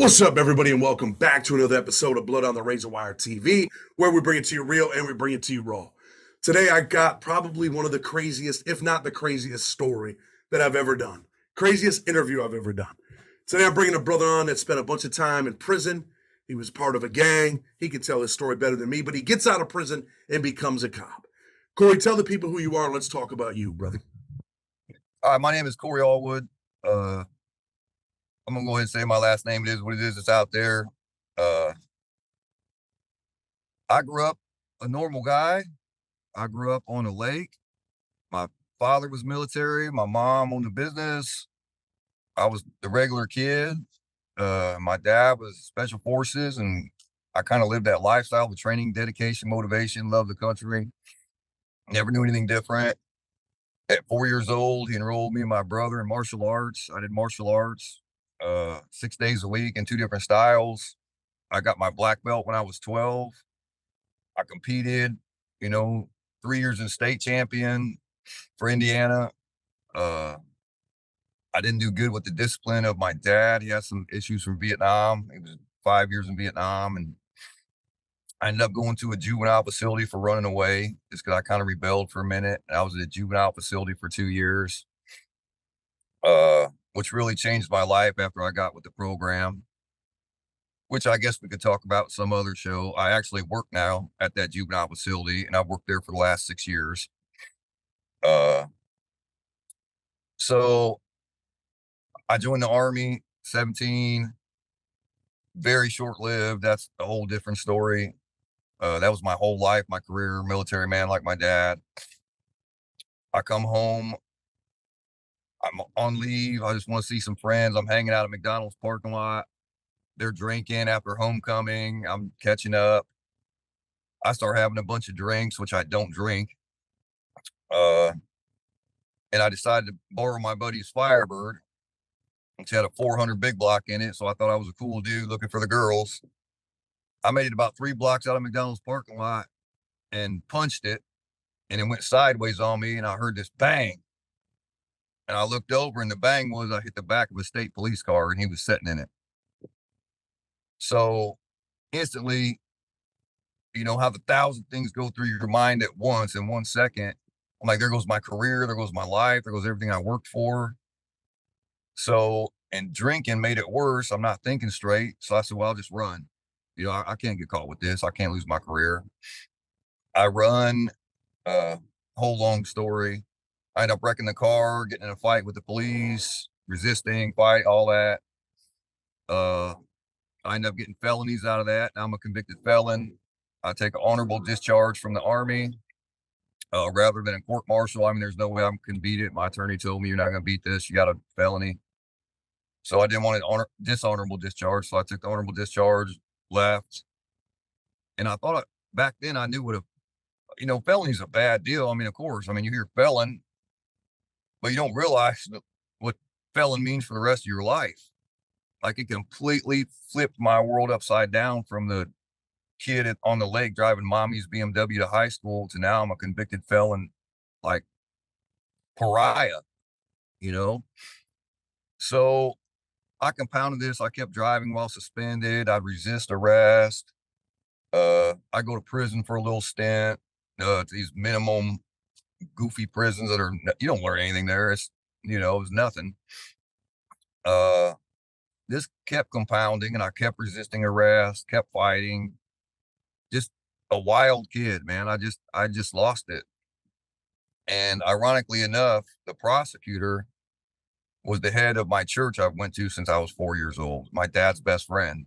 What's up, everybody, and welcome back to another episode of Blood on the Razor Wire TV, where we bring it to you real and we bring it to you raw. Today, I got probably one of the craziest, if not the craziest, story that I've ever done. Craziest interview I've ever done. Today, I'm bringing a brother on that spent a bunch of time in prison. He was part of a gang. He can tell his story better than me, but he gets out of prison and becomes a cop. Corey, tell the people who you are. Let's talk about you, brother. My name is Corey Allwood. I'm gonna go ahead and say my last name. It is what it is. It's out there. Uh, I grew up a normal guy. I grew up on a lake. My father was military. My mom owned a business. I was the regular kid. My dad was special forces, and I kind of lived that lifestyle with training, dedication, motivation, love the country. Never knew anything different. At 4 years old, he enrolled me and my brother in martial arts. I did martial arts 6 days a week in two different styles. I got my black belt when I was 12. I competed, 3 years in state champion for Indiana. I didn't do good with the discipline of my dad. He had some issues from Vietnam. He was 5 years in Vietnam, and I ended up going to a juvenile facility for running away just because I kind of rebelled for a minute. I was at a juvenile facility for 2 years, which really changed my life after I got with the program, which I guess we could talk about some other show. I actually work now at that juvenile facility, and I've worked there for the last 6 years. So I joined the Army, 17, very short-lived. That's a whole different story. That was my whole life, my career, military man like my dad. I come home. I'm on leave. I just want to see some friends. I'm hanging out at McDonald's parking lot. They're drinking after homecoming. I'm catching up. I start having a bunch of drinks, which I don't drink. And I decided to borrow my buddy's Firebird, which had a 400 big block in it. So I thought I was a cool dude looking for the girls. I made it about 3 blocks out of McDonald's parking lot and punched it, and it went sideways on me, and I heard this bang. And I looked over, and the bang was I hit the back of a state police car, and he was sitting in it. So instantly, how the 1,000 things go through your mind at once in 1 second. I'm like, there goes my career, there goes my life, there goes everything I worked for. So, and drinking made it worse. I'm not thinking straight. So I said, well, I'll just run. I can't get caught with this. I can't lose my career. I run, whole long story. I end up wrecking the car, getting in a fight with the police, resisting, fight, all that. I end up getting felonies out of that. Now I'm a convicted felon. I take an honorable discharge from the Army, rather than a court martial. I mean, there's no way I can beat it. My attorney told me, you're not going to beat this. You got a felony. So I didn't want an dishonorable discharge. So I took the honorable discharge, left. And I thought back then I knew felony's a bad deal. I mean, of course, you hear felon, but you don't realize what felon means for the rest of your life. Like, it completely flipped my world upside down from the kid on the lake driving mommy's BMW to high school to now I'm a convicted felon, like pariah, So I compounded this. I kept driving while suspended. I'd resist arrest. I go to prison for a little stint, to these minimum goofy prisons that are, you don't learn anything there. It's, it was nothing. This kept compounding, and I kept resisting arrest, kept fighting. Just a wild kid, man. I just lost it. And ironically enough, the prosecutor was the head of my church I've went to since I was 4 years old, my dad's best friend.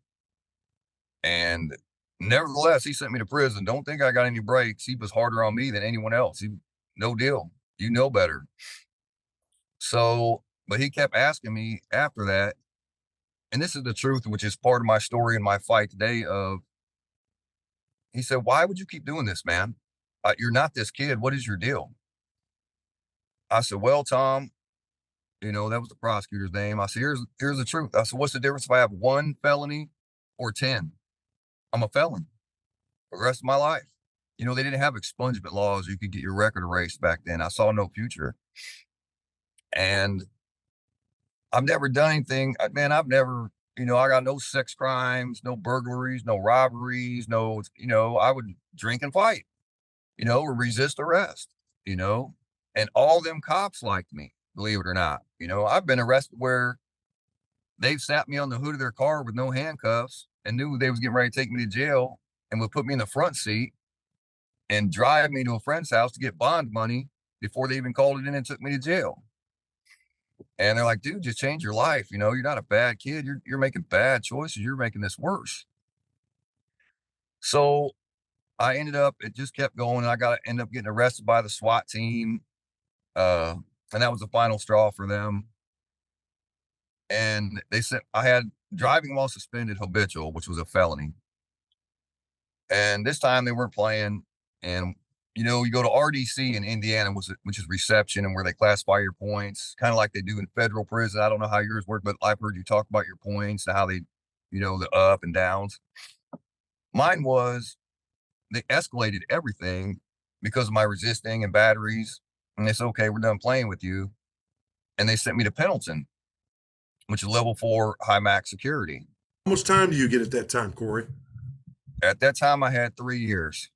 And nevertheless, he sent me to prison. Don't think I got any breaks. He was harder on me than anyone else. No deal. You know better. So, but he kept asking me after that, and this is the truth, which is part of my story and my fight today he said, why would you keep doing this, man? You're not this kid. What is your deal? I said, well, Tom, that was the prosecutor's name. I said, here's the truth. I said, what's the difference if I have 1 felony or 10? I'm a felon for the rest of my life. They didn't have expungement laws. You could get your record erased back then. I saw no future. And I've never done anything. Man, I've never I got no sex crimes, no burglaries, no robberies, no, I would drink and fight, or resist arrest, you know, and all them cops liked me, believe it or not. I've been arrested where they've sat me on the hood of their car with no handcuffs and knew they was getting ready to take me to jail and would put me in the front seat and drive me to a friend's house to get bond money before they even called it in and took me to jail. And they're like, dude, just change your life. You're not a bad kid. You're making bad choices. You're making this worse. So it just kept going. And end up getting arrested by the SWAT team. And that was the final straw for them. And they said I had driving while suspended habitual, which was a felony. And this time they weren't playing. And, you go to RDC in Indiana, which is reception and where they classify your points, kind of like they do in federal prison. I don't know how yours work, but I've heard you talk about your points and how they, the up and downs. Mine was they escalated everything because of my resisting and batteries. And they said, okay, we're done playing with you. And they sent me to Pendleton, which is level 4 high max security. How much time do you get at that time, Corey? At that time, I had 3 years.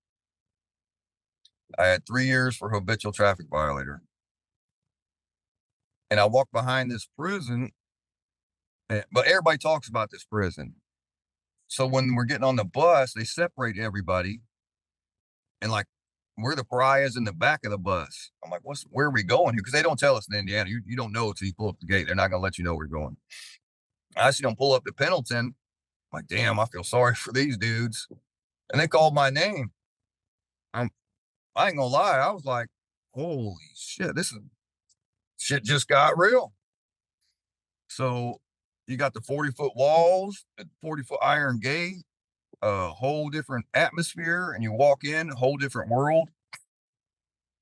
I had 3 years for habitual traffic violator. And I walked behind this prison, but everybody talks about this prison. So when we're getting on the bus, they separate everybody. And like, we're the pariahs in the back of the bus. I'm like, where are we going here? Because they don't tell us in Indiana. You don't know until you pull up the gate. They're not going to let you know where you're going. I see them pull up to Pendleton. I'm like, damn, I feel sorry for these dudes. And they called my name. I ain't gonna lie. I was like, holy shit, shit just got real. So you got the 40-foot walls, the 40-foot iron gate, a whole different atmosphere, and you walk in, a whole different world.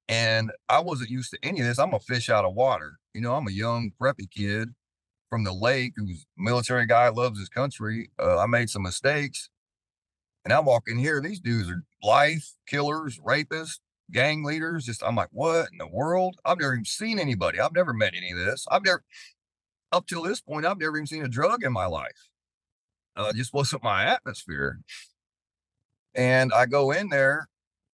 And I wasn't used to any of this. I'm a fish out of water. I'm a young preppy kid from the lake who's a military guy, loves his country. I made some mistakes. And I walk in here, these dudes are life killers, rapists, gang leaders. I'm like, what in the world? I've never even seen anybody. I've never met any of this. Up till this point, I've never even seen a drug in my life. Just wasn't my atmosphere. And I go in there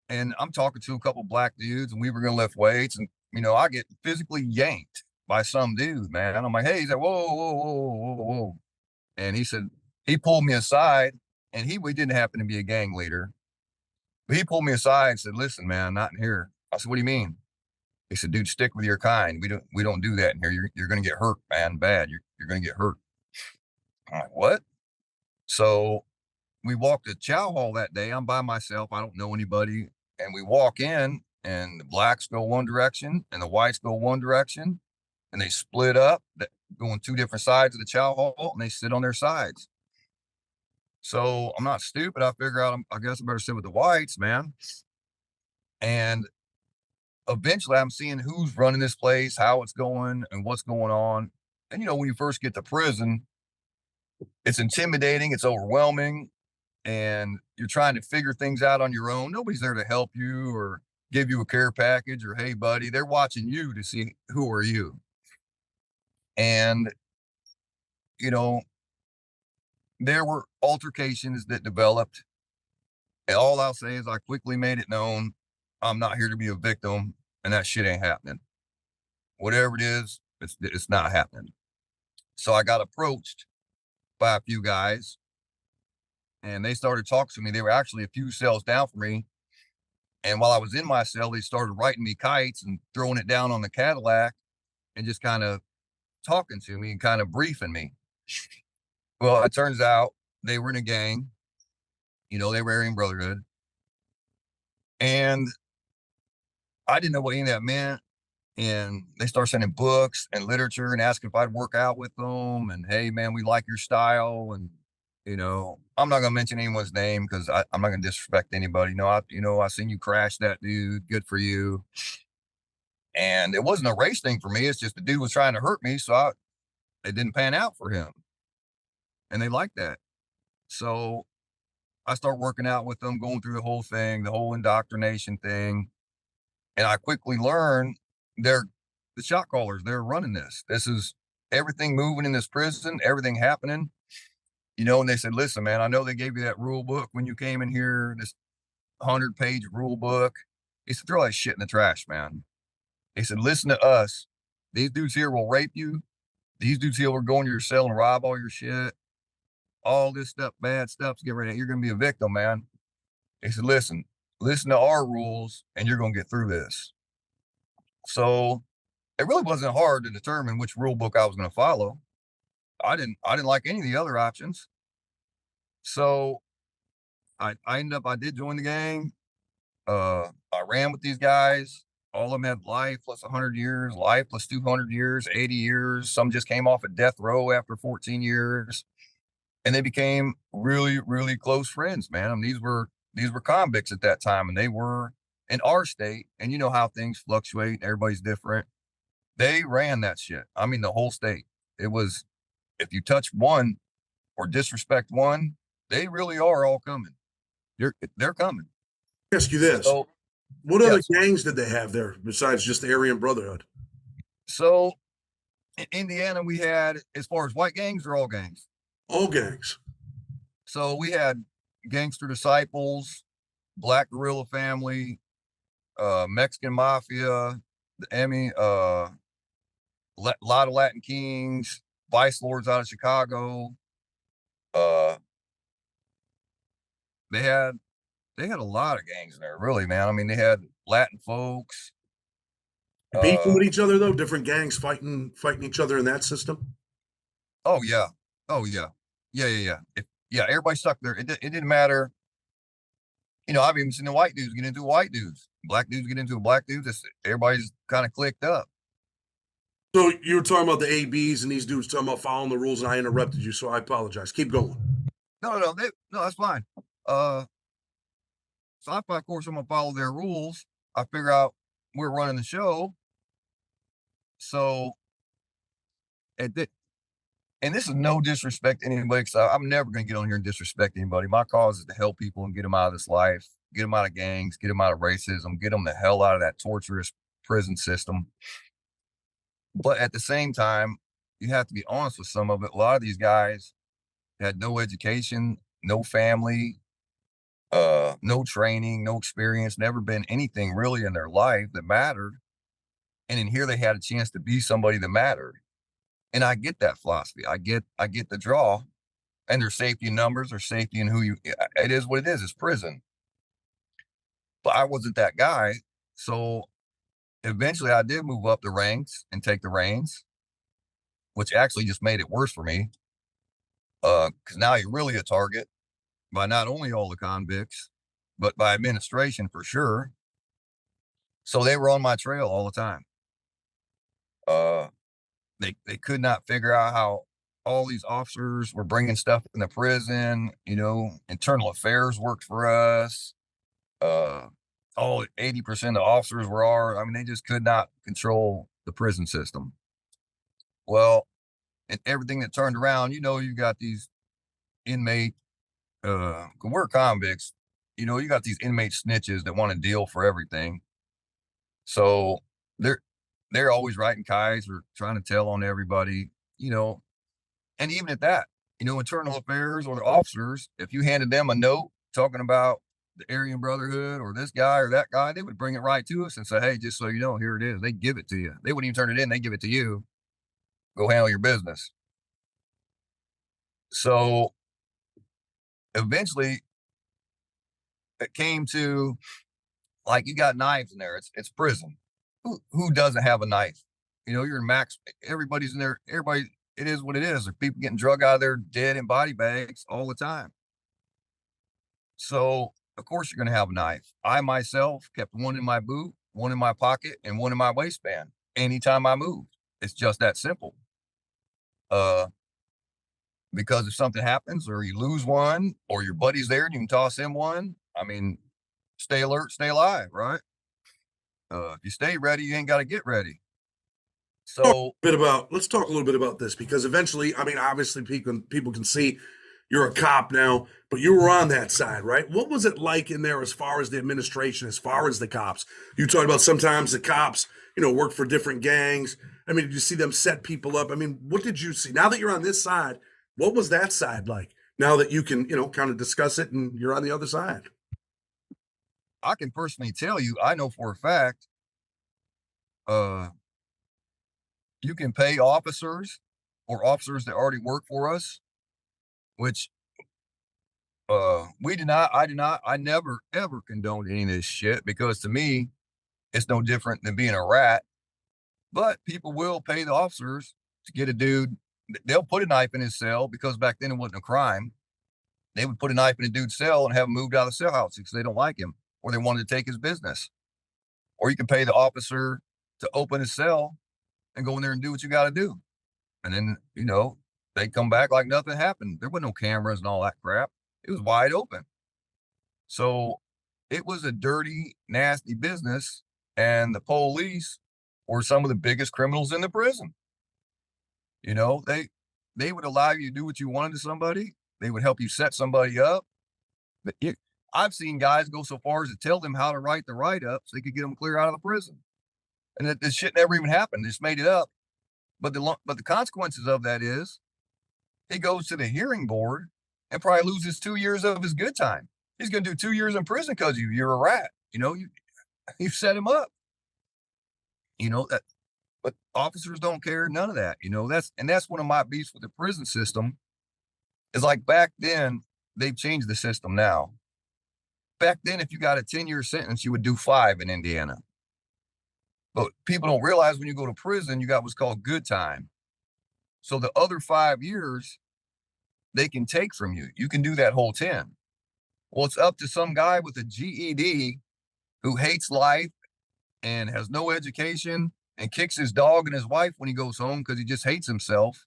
and I'm talking to a couple black dudes and we were going to lift weights. And, I get physically yanked by some dude, man. I'm like, hey, he's like, whoa, whoa, whoa, whoa, whoa. And he pulled me aside and we didn't happen to be a gang leader. But he pulled me aside and said, listen, man, not in here. I said, what do you mean? He said, dude, stick with your kind. We don't do that in here. You're going to get hurt, man, bad. You're going to get hurt. I'm like, what? So we walked to chow hall that day. I'm by myself. I don't know anybody. And we walk in and the blacks go one direction and the whites go one direction and they split up, going 2 different sides of the chow hall and they sit on their sides. So I'm not stupid. I figure out, I guess I better sit with the whites, man. And eventually I'm seeing who's running this place, how it's going and what's going on. And, when you first get to prison, it's intimidating. It's overwhelming. And you're trying to figure things out on your own. Nobody's there to help you or give you a care package or, hey, buddy, they're watching you to see who are you. And, there were altercations that developed. And all I'll say is I quickly made it known I'm not here to be a victim and that shit ain't happening. Whatever it is, it's not happening. So I got approached by a few guys and they started talking to me. They were actually a few cells down from me. And while I was in my cell, they started writing me kites and throwing it down on the Cadillac and just kind of talking to me and kind of briefing me. Well, it turns out they were in a gang. They were Aryan Brotherhood. And I didn't know what any of that meant. And they started sending books and literature and asking if I'd work out with them. And, hey, man, we like your style. And, I'm not going to mention anyone's name because I'm not going to disrespect anybody. I seen you crash that dude. Good for you. And it wasn't a race thing for me. It's just the dude was trying to hurt me. So it didn't pan out for him. And they liked that. So I start working out with them, going through the whole thing, the whole indoctrination thing. And I quickly learned they're the shot callers. They're running this. This is everything moving in this prison, everything happening. and they said, listen, man, I know they gave you that rule book when you came in here, this 100-page rule book. He said, throw that shit in the trash, man. He said, listen to us. These dudes here will rape you. These dudes here will go into your cell and rob all your shit. All this stuff, bad stuff's getting ready. You're going to be a victim, man. He said, listen to our rules and you're going to get through this. So it really wasn't hard to determine which rule book I was going to follow. I didn't like any of the other options. So I did join the gang. I ran with these guys. All of them had life plus 100 years, life plus 200 years, 80 years. Some just came off of death row after 14 years. And they became really, really close friends, man. I mean, these were convicts at that time, and they were in our state. And you know how things fluctuate. Everybody's different. They ran that shit. I mean, the whole state. It was, if you touch one or disrespect one, they really are all coming. They're coming. Let me ask you this. So, What other yes. gangs did they have there besides just the Aryan Brotherhood? So in Indiana, we had, as far as white gangs or all gangs? All gangs. So we had Gangster Disciples, Black Guerrilla Family, Mexican Mafia, the Emmy, lot of Latin Kings, Vice Lords out of Chicago. They had a lot of gangs in there, really, man. I mean, they had Latin folks. Beefing with each other though, different gangs fighting each other in that system. Oh yeah, oh yeah, yeah. Everybody stuck there. It didn't matter. I've even seen the white dudes get into white dudes, black dudes get into black dudes. Everybody's kind of clicked up. So you were talking about the ABs and these dudes talking about following the rules, and I interrupted you, so I apologize. Keep going. No, that's fine. So I thought, of course, I'm gonna follow their rules. I figure out we're running the show. So and this is no disrespect to anybody, because I'm never gonna get on here and disrespect anybody. My cause is to help people and get them out of this life, get them out of gangs, get them out of racism, get them the hell out of that torturous prison system. But at the same time, you have to be honest with some of it. A lot of these guys had no education, no family, no training, no experience, never been anything really in their life that mattered. And in here they had a chance to be somebody that mattered. And I get that philosophy. I get the draw, and there's safety in numbers, there's safety in it is what it is. It's prison. But I wasn't that guy. So eventually I did move up the ranks and take the reins, which actually just made it worse for me. Because now you're really a target by not only all the convicts, but by administration for sure. So they were on my trail all the time. They could not figure out how all these officers were bringing stuff in the prison. Internal affairs worked for us. All 80% of the officers were ours. I mean, they just could not control the prison system. Well, and everything that turned around, you got these inmate, we're convicts, you got these inmate snitches that want to deal for everything. So they're always writing kites or trying to tell on everybody, and even at that, internal affairs or the officers, if you handed them a note talking about the Aryan Brotherhood or this guy or that guy, they would bring it right to us and say, hey, just so you know, here it is. They give it to you. They wouldn't even turn it in. They give it to you. Go handle your business. So eventually it came to, like, you got knives in there. It's prison. Who doesn't have a knife? You're in max. Everybody's in there. Everybody, it is what it is. There's people getting drug out of there dead in body bags all the time. So of course you're going to have a knife. I myself kept one in my boot, one in my pocket, and one in my waistband anytime I moved. It's just that simple. Because if something happens or you lose one or your buddy's there and you can toss him one, I mean, stay alert, stay alive, right? If you stay ready, you ain't got to get ready. So Let's talk a little bit about this, because eventually, I mean, obviously people can see you're a cop now, but you were on that side, right? What was it like in there as far as the administration, as far as the cops? You talked about sometimes the cops, work for different gangs. I mean, did you see them set people up? I mean, what did you see? Now that you're on this side, what was that side like? now that you can, kind of discuss it and you're on the other side? I can personally tell you, I know for a fact, uh, you can pay officers or officers that already work for us, which I never ever condone any of this shit because to me, it's no different than being a rat. But people will pay the officers to get a dude. They'll put a knife in his cell because back then it wasn't a crime. They would put a knife in a dude's cell and have him moved out of the cell house because they don't like him or they wanted to take his business. Or you can pay the officer to open his cell and go in there and do what you got to do. And then, they come back like nothing happened. There were no cameras and all that crap. It was wide open. So it was a dirty, nasty business. And the police were some of the biggest criminals in the prison. They would allow you to do what you wanted to somebody. They would help you set somebody up. But I've seen guys go so far as to tell them how to write the write-up so they could get them clear out of the prison. And that this shit never even happened. They just made it up. But the consequences of that is he goes to the hearing board and probably loses 2 years of his good time. He's going to do 2 years in prison because you're a rat. You set him up. That. But officers don't care. None of that. That's one of my beefs with the prison system. Is like back then they've changed the system now. Back then, if you got a 10-year sentence, you would do 5 in Indiana. But people don't realize when you go to prison, you got what's called good time. So the other 5 years they can take from you. You can do that whole 10. Well, it's up to some guy with a GED who hates life and has no education and kicks his dog and his wife when he goes home because he just hates himself.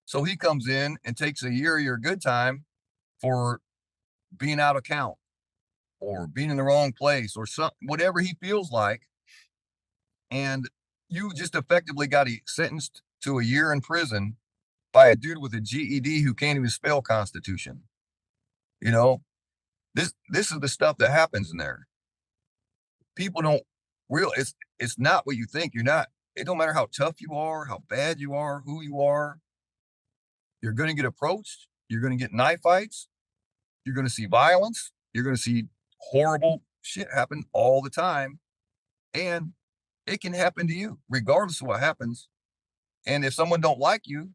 So he comes in and takes a year of your good time for being out of count or being in the wrong place or whatever he feels like. And you just effectively got sentenced to a year in prison by a dude with a GED who can't even spell Constitution. This is the stuff that happens in there. People don't realize it's not what you think. You're not. It don't matter how tough you are, how bad you are, who you are. You're going to get approached. You're going to get knife fights. You're going to see violence. You're going to see horrible shit happen all the time. And it can happen to you regardless of what happens. And if someone don't like you,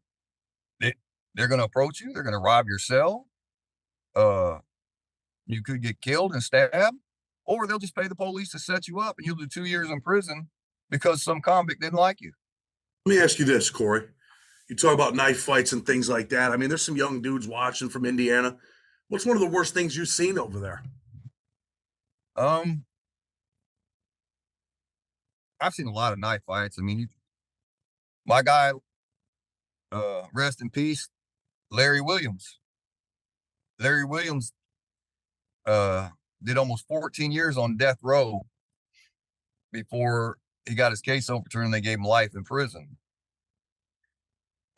they're going to approach you. They're going to rob your cell. You could get killed and stabbed, or they'll just pay the police to set you up and you'll do 2 years in prison because some convict didn't like you. Let me ask you this, Corey. You talk about knife fights and things like that. I mean, there's some young dudes watching from Indiana. What's one of the worst things you've seen over there? I've seen a lot of knife fights. I mean, my guy, rest in peace, Larry Williams. Larry Williams did almost 14 years on death row before he got his case overturned and they gave him life in prison.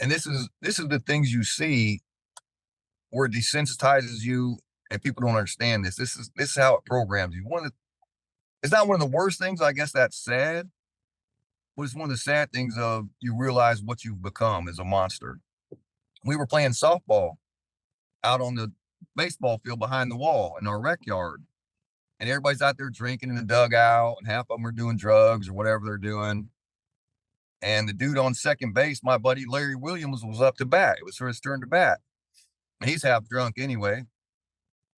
And this is the things you see where it desensitizes you and people don't understand this. This is how it programs you. It's not one of the worst things. I guess that's sad, but it's one of the sad things of you realize what you've become as a monster. We were playing softball out on the baseball field behind the wall in our rec yard. And everybody's out there drinking in the dugout and half of them are doing drugs or whatever they're doing. And the dude on second base, my buddy Larry Williams, was up to bat. It was for his turn to bat. He's half drunk anyway.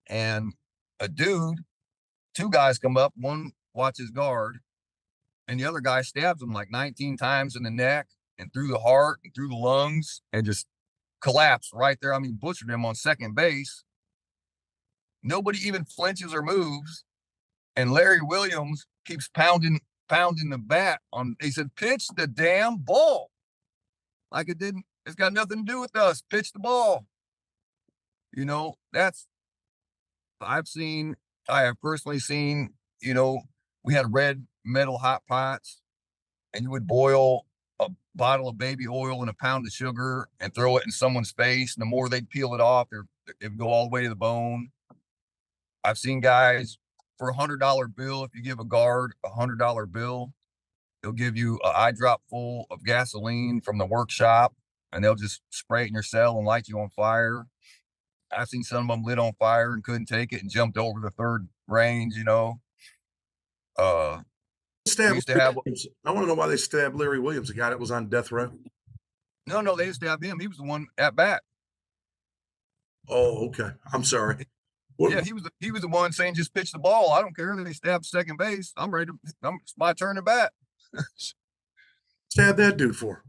And two guys come up, one watches guard, and the other guy stabs him like 19 times in the neck and through the heart and through the lungs and just collapsed right there. I mean, butchered him on second base. Nobody even flinches or moves. And Larry Williams keeps pounding the bat on. He said, pitch the damn ball. Like it's got nothing to do with us. Pitch the ball. I have personally seen, we had red metal hot pots and you would boil a bottle of baby oil and a pound of sugar and throw it in someone's face. And the more they'd peel it off, it would go all the way to the bone. I've seen guys for $100 bill. If you give a guard $100 bill, they'll give you an eye drop full of gasoline from the workshop and they'll just spray it in your cell and light you on fire. I've seen some of them lit on fire and couldn't take it and jumped over the third range, you know. We Stab used to Larry have Williams. I want to know why they stabbed Larry Williams, the guy that was on death row. no, they used to have him. He was the one at bat. Oh, okay. I'm sorry. What, Yeah, he was the one saying just pitch the ball. I don't care if they stab second base. I'm ready to. It's my turn to bat. stab that dude for?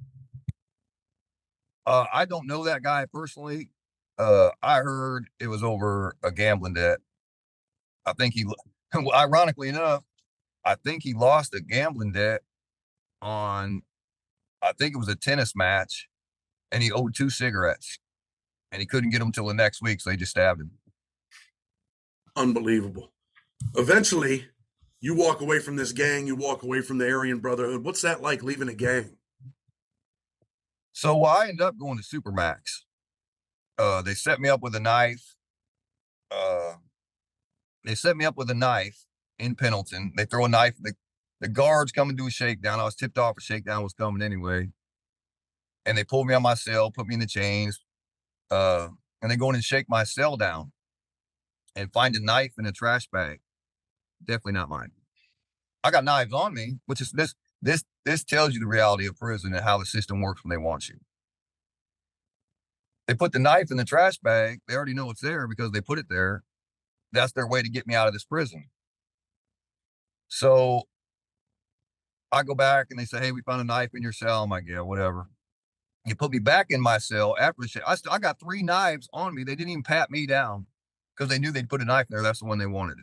I don't know that guy personally. I heard it was over a gambling debt. I think well, ironically enough, I think he lost a gambling debt on, I think it was a tennis match, and he owed 2 cigarettes, and he couldn't get them till the next week, so they just stabbed him. Unbelievable. Eventually, you walk away from this gang, you walk away from the Aryan Brotherhood. What's that like leaving a gang? So I ended up going to Supermax. They set me up with a knife. Uh, they set me up with a knife in Pendleton. They throw a knife. The guards come and do a shakedown. I was tipped off a shakedown was coming anyway. And they pulled me on my cell, put me in the chains. And they go in and shake my cell down and find a knife in a trash bag. Definitely not mine. I got knives on me, which is this tells you the reality of prison and how the system works when they want you. They put the knife in the trash bag. They already know it's there because they put it there. That's their way to get me out of this prison. So I go back and they say, "Hey, we found a knife in your cell." I'm like, "Yeah, whatever." You put me back in my cell after the shit. I got 3 knives on me. They didn't even pat me down because they knew they'd put a knife in there. That's the one they wanted.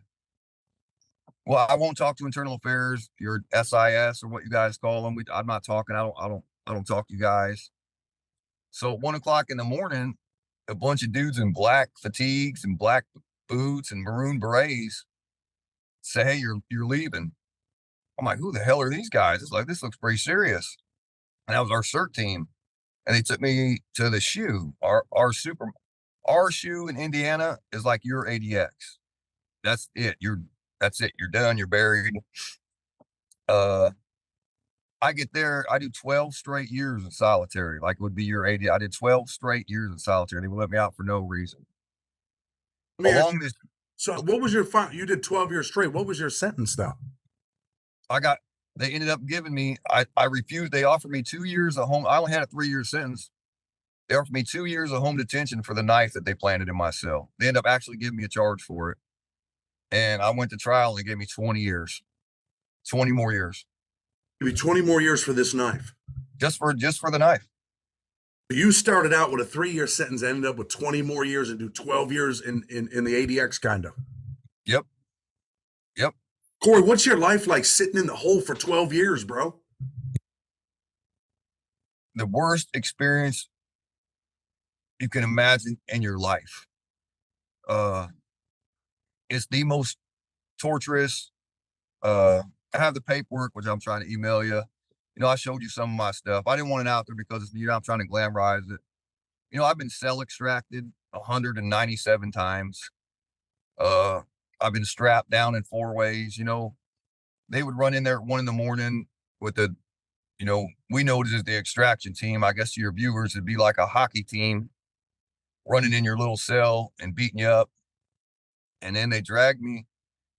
Well, I won't talk to internal affairs, your SIS or what you guys call them. I'm not talking. I don't talk to you guys. So at 1 o'clock in the morning, a bunch of dudes in black fatigues and black boots and maroon berets say, "Hey, you're leaving." I'm like, "Who the hell are these guys?" It's like, this looks pretty serious. And that was our CERT team. And they took me to the shoe. Our shoe in Indiana is like your ADX. That's it. That's it. You're done. You're buried. Uh, I get there. I do 12 straight years in solitary. Like it would be your 80. I did 12 straight years in solitary. They would let me out for no reason. Let me ask Along you, this, so what was your you did 12 years straight. What was your sentence though? they ended up giving me, I refused. They offered me 2 years of home. I only had a 3-year sentence. They offered me 2 years of home detention for the knife that they planted in my cell. They ended up actually giving me a charge for it. And I went to trial and they gave me 20 years, 20 more years. It'd be 20 more years for this knife. Just for the knife. You started out with a 3-year sentence, ended up with 20 more years and do 12 years in the ADX kind of. Yep. Yep. Corey, what's your life like sitting in the hole for 12 years, bro? The worst experience you can imagine in your life. It's the most torturous. I have the paperwork, which I'm trying to email you. You know, I showed you some of my stuff. I didn't want it out there because, you know, I'm trying to glamorize it. You know, I've been cell extracted 197 times. I've been strapped down in 4 ways. You know, they would run in there at 1 a.m. with the, you know, we know it as the extraction team. I guess to your viewers, it'd be like a hockey team running in your little cell and beating you up. And then they dragged me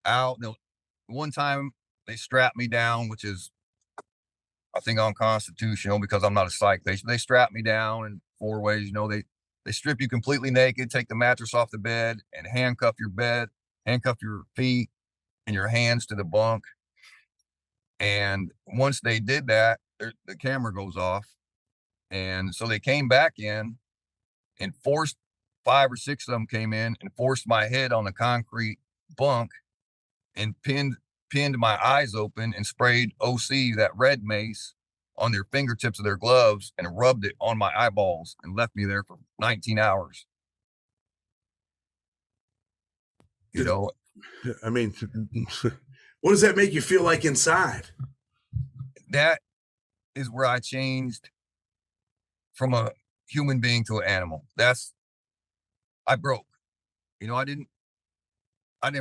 out. One time they strapped me down, which is, I think, unconstitutional because I'm not a psych patient. They strapped me down in 4 ways. You know, they strip you completely naked, take the mattress off the bed, and handcuff your feet and your hands to the bunk. And once they did that, the camera goes off. And so they came back in and forced 5 or 6 of them came in and forced my head on the concrete bunk and pinned my eyes open and sprayed OC, that red mace, on their fingertips of their gloves and rubbed it on my eyeballs and left me there for 19 hours. You know, I mean, what does that make you feel like inside? that is where I changed from a human being to an animal. I broke. You know, I didn't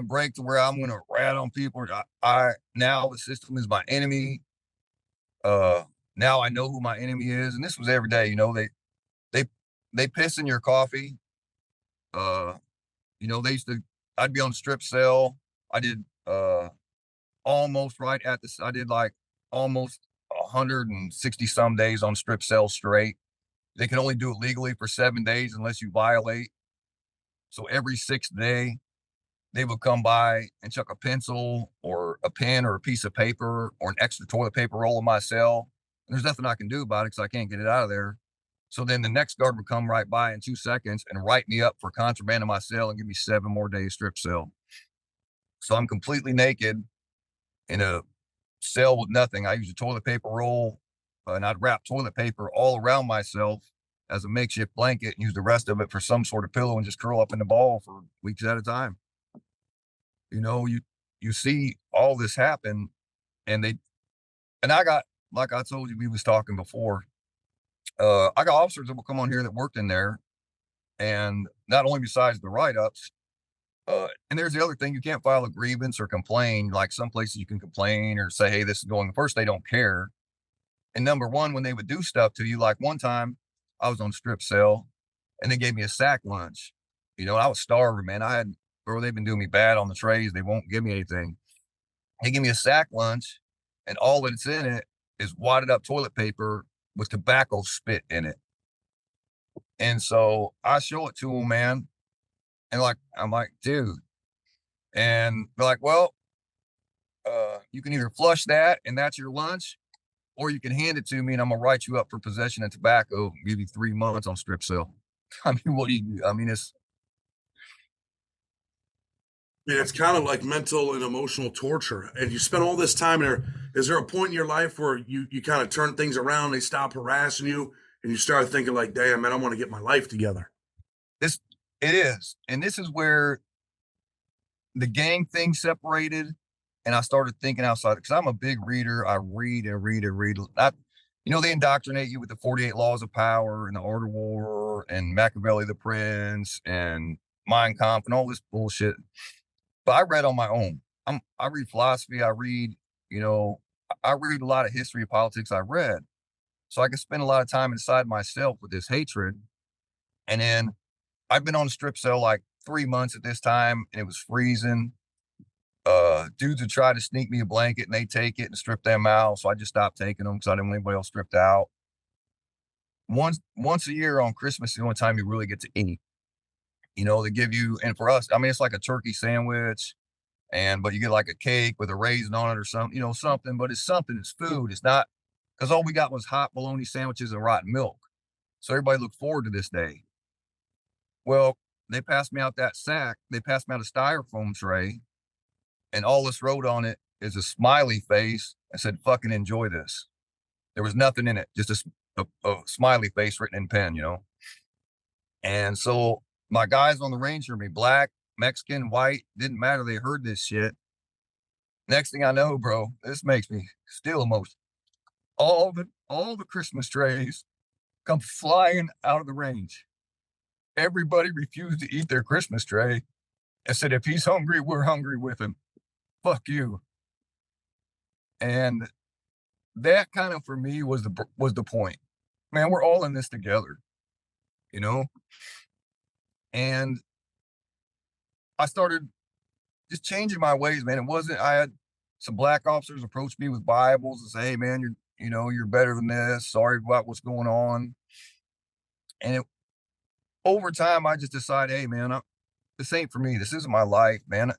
break to where I'm going to rat on people. Now the system is my enemy. Now I know who my enemy is, and this was every day. You know, they piss in your coffee. Uh, they used to, I'd be on strip cell. I did, almost right at this, I did like almost 160 some days on strip cell straight. They can only do it legally for 7 days unless you violate. So every sixth day, they would come by and chuck a pencil or a pen or a piece of paper or an extra toilet paper roll in my cell. And there's nothing I can do about it because I can't get it out of there. So then the next guard would come right by in 2 seconds and write me up for contraband in my cell and give me 7 more days strip cell. So I'm completely naked in a cell with nothing. I use a toilet paper roll, and I'd wrap toilet paper all around myself as a makeshift blanket and use the rest of it for some sort of pillow and just curl up in the ball for weeks at a time. You know, you see all this happen, and I got, like I told you, we was talking before. I got officers that will come on here that worked in there, and not only besides the write ups, and there's the other thing, you can't file a grievance or complain. Like some places you can complain or say, hey, this is going. First, they don't care. And number one, when they would do stuff to you, like one time I was on strip cell and they gave me a sack lunch. I was starving, man. Bro, they've been doing me bad on the trays. They won't give me anything. They give me a sack lunch and all that's in it is wadded up toilet paper with tobacco spit in it. And so I show it to them, man. And I'm like, dude. And they're like, well, you can either flush that and that's your lunch, or you can hand it to me and I'm gonna write you up for possession of tobacco, give you 3 months on strip cell. I mean, what do you do? I mean, Yeah, it's kind of like mental and emotional torture. And you spend all this time there. Is there a point in your life where you kind of turn things around, they stop harassing you, and you start thinking like, damn, man, I want to get my life together? this it is. And this is where the gang thing separated and I started thinking outside because I'm a big reader. I read and read and read. They indoctrinate you with the 48 laws of power and the art of war and Machiavelli the Prince and Mein Kampf and all this bullshit. But I read on my own. I read philosophy. You know, I read a lot of history of politics. I read, so I could spend a lot of time inside myself with this hatred. And then I've been on a strip cell like 3 months at this time, and it was freezing. Dudes would try to sneak me a blanket, and they take it and strip them out. So I just stopped taking them because I didn't want anybody else stripped out. Once a year on Christmas is the only time you really get to eat. They give you, and for us, I mean, it's like a turkey sandwich but you get like a cake with a raisin on it or something, something, but it's something, it's food. It's not because all we got was hot bologna sandwiches and rotten milk. So everybody looked forward to this day. Well, they passed me out that sack. They passed me out a styrofoam tray, and all this wrote on it is a smiley face. I said, fucking enjoy this. There was nothing in it, just a smiley face written in pen. And so my guys on the range heard me, black, Mexican, white, didn't matter. They heard this shit. Next thing I know, bro, this makes me still emotional. All the Christmas trays come flying out of the range. Everybody refused to eat their Christmas tray and said, if he's hungry, we're hungry with him. Fuck you. And that kind of for me was the point. Man, we're all in this together, you know? And I started just changing my ways, man. I had some black officers approach me with Bibles and say, hey, man, you're better than this. Sorry about what's going on. And over time, I just decided, hey, man, this ain't for me. This isn't my life, man.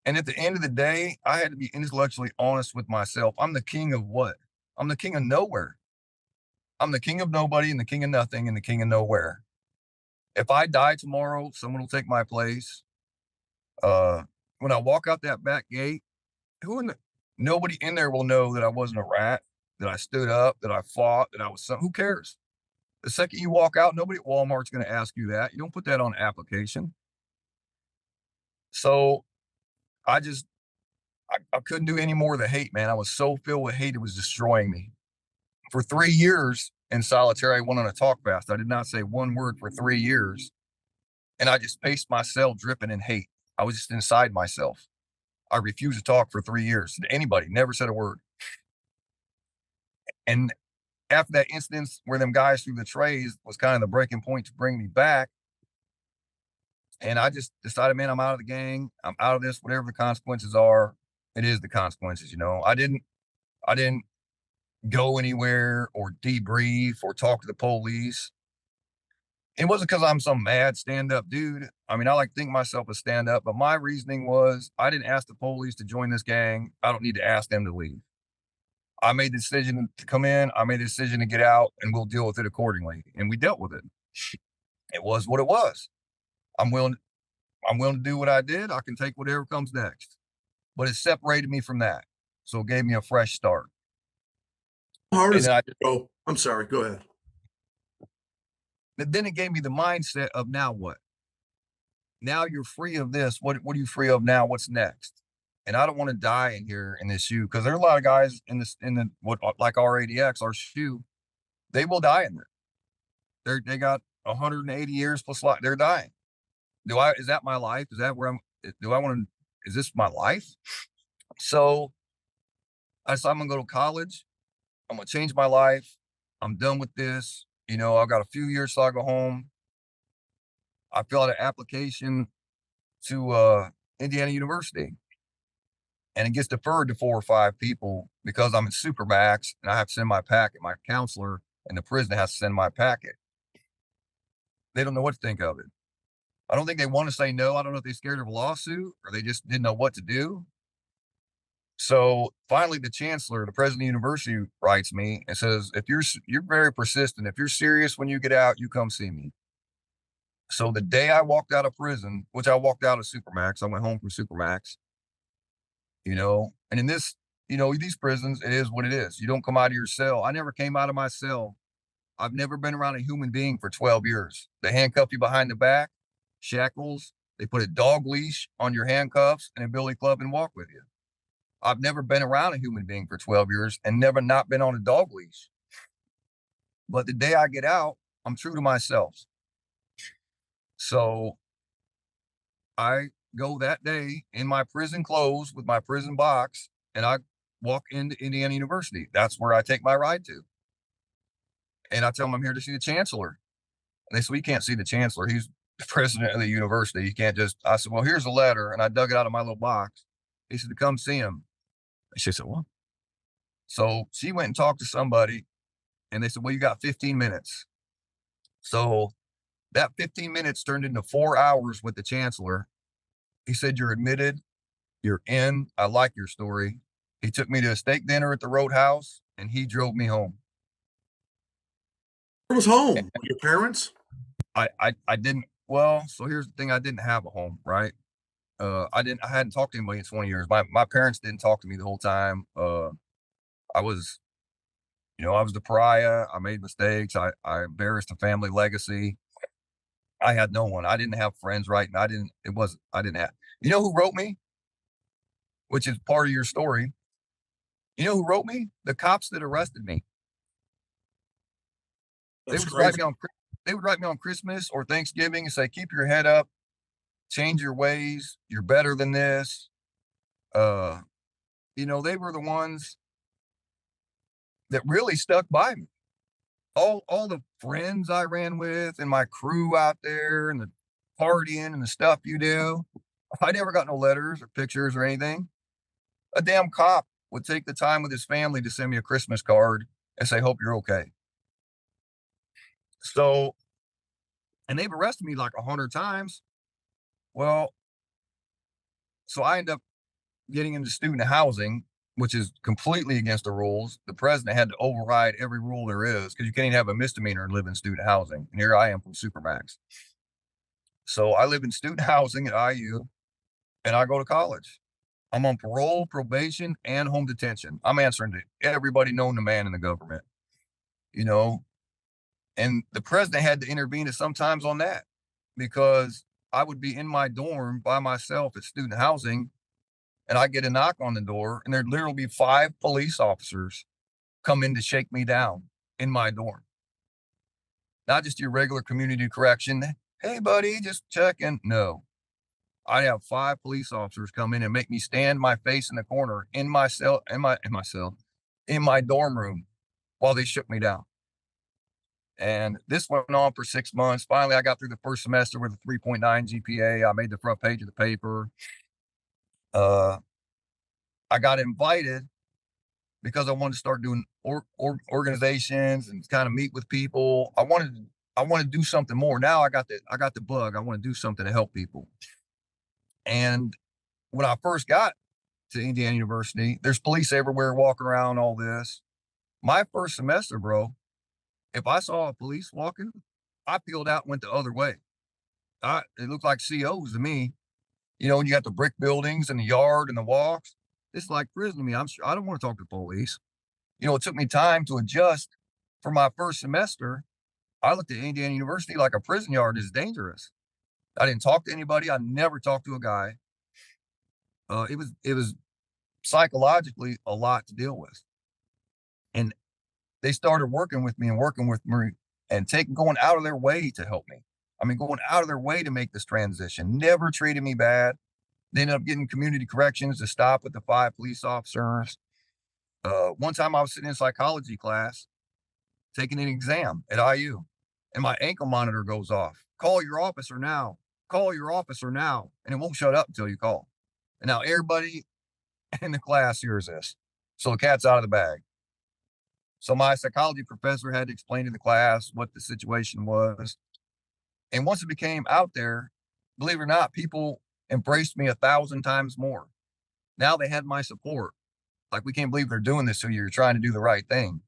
And at the end of the day, I had to be intellectually honest with myself. I'm the king of what? I'm the king of nowhere. I'm the king of nobody and the king of nothing and the king of nowhere. If I die tomorrow, someone will take my place. Uh, when I walk out that back gate, nobody in there will know that I wasn't a rat, that I stood up, that I fought, that I was something. Who cares? The second you walk out, nobody at Walmart's going to ask you that. You don't put that on an application. So I just, I couldn't do any more of the hate, man. I was so filled with hate, it was destroying me. For 3 years in solitary, I went on a talk fast. I did not say one word for 3 years. And I just paced myself dripping in hate. I was just inside myself. I refused to talk for 3 years to anybody, never said a word. And after that instance where them guys threw the trays was kind of the breaking point to bring me back, And I just decided, man, I'm out of the gang. I'm out of this. Whatever the consequences are, it is the consequences. I didn't go anywhere or debrief or talk to the police. It wasn't because I'm some mad stand-up dude. I mean, I like to think myself as stand-up, but my reasoning was I didn't ask the police to join this gang. I don't need to ask them to leave. I made the decision to come in. I made the decision to get out, and we'll deal with it accordingly. And we dealt with it. It was what it was. I'm willing. I'm willing to do what I did. I can take whatever comes next. But it separated me from that, so it gave me a fresh start. How hard And is then I it? Oh, I'm sorry. Go ahead. then it gave me the mindset of now what? Now you're free of this. What are you free of now? What's next? And I don't want to die in here in this shoe because there are a lot of guys in the what like our ADX, our shoe, they will die in there. They got 180 years plus life. They're dying. Is that my life? Is that where do I want to, is this my life? So I said, I'm going to go to college. I'm going to change my life. I'm done with this. I've got a few years till I go home. I filled out an application to Indiana University, and it gets deferred to 4 or 5 people because I'm in Supermax and I have to send my packet. My counselor in the prison has to send my packet. They don't know what to think of it. I don't think they want to say no. I don't know if they're scared of a lawsuit or they just didn't know what to do. So finally, the chancellor, the president of the university, writes me and says, "If you're very persistent, if you're serious when you get out, you come see me." So the day I walked out of prison, which I walked out of Supermax, I went home from Supermax, and in this, these prisons, it is what it is. You don't come out of your cell. I never came out of my cell. I've never been around a human being for 12 years. They handcuff you behind the back, shackles. They put a dog leash on your handcuffs and a billy club and walk with you. I've never been around a human being for 12 years and never not been on a dog leash. But the day I get out, I'm true to myself. So I go that day in my prison clothes with my prison box, and I walk into Indiana University. That's where I take my ride to. And I tell them I'm here to see the chancellor. And they said, "We can't see the chancellor. He's the president of the university. You can't just," I said, "Well, here's a letter." And I dug it out of my little box. He said, "To come see him." And she said, "What?" So she went and talked to somebody, and they said, "Well, you got 15 minutes. So that 15 minutes turned into 4 hours with the chancellor. He said, "You're admitted. You're in. I like your story." He took me to a steak dinner at the Roadhouse, and he drove me home. Where was home? With your parents? I didn't. Well, so here's the thing: I didn't have a home, right? I hadn't talked to anybody in 20 years. My parents didn't talk to me the whole time. I was, I was the pariah. I made mistakes. I embarrassed the family legacy. I had no one. I didn't have friends, right? And I didn't have, who wrote me, which is part of your story. You know who wrote me? The cops that arrested me. They That's would write crazy. me on, they would write me on Christmas or Thanksgiving and say, "Keep your head up, change your ways. You're better than this." Uh, they were the ones that really stuck by me. All the friends I ran with and my crew out there and the partying and the stuff you do. I never got no letters or pictures or anything. A damn cop would take the time with his family to send me a Christmas card and say, "Hope you're okay." So, and they've arrested me like 100 times. Well, so I end up getting into student housing, which is completely against the rules. The president had to override every rule there is because you can't even have a misdemeanor and live in student housing. And here I am from Supermax. So I live in student housing at IU and I go to college. I'm on parole, probation, and home detention. I'm answering to everybody known to man in the government, you know, and the president had to intervene at sometimes on that because I would be in my dorm by myself at student housing and I get a knock on the door and there'd literally be 5 police officers come in to shake me down in my dorm. Not just your regular community correction. "Hey, buddy, just checking." No, I have 5 police officers come in and make me stand my face in the corner in my cell, in my dorm room while they shook me down. And this went on for 6 months. Finally, I got through the first semester with a 3.9 GPA. I made the front page of the paper. Uh, I got invited because I wanted to start doing organizations and kind of meet with people. I wanted to do something more. Now I got the bug. I want to do something to help people. And when I first got to Indiana University, there's police everywhere walking around, all this. My first semester, bro, if I saw a police walking, I peeled out and went the other way. It looked like COs to me. You know, when you got the brick buildings and the yard and the walks, it's like prison to me. I don't want to talk to the police. You know, it took me time to adjust. For my first semester, I looked at Indiana University like a prison yard is dangerous. I didn't talk to anybody. I never talked to a guy. It was psychologically a lot to deal with. And they started working with me and going out of their way to help me. I mean, going out of their way to make this transition. Never treated me bad. They ended up getting community corrections to stop with the 5 police officers. One time I was sitting in psychology class, taking an exam at IU, and my ankle monitor goes off. Call your officer now. Call your officer now. And it won't shut up until you call. And now everybody in the class hears this. So the cat's out of the bag. So my psychology professor had to explain to the class what the situation was. And once it became out there, believe it or not, people embraced me 1,000 times more. Now they had my support. Like, we can't believe they're doing this to you. You're trying to do the right thing.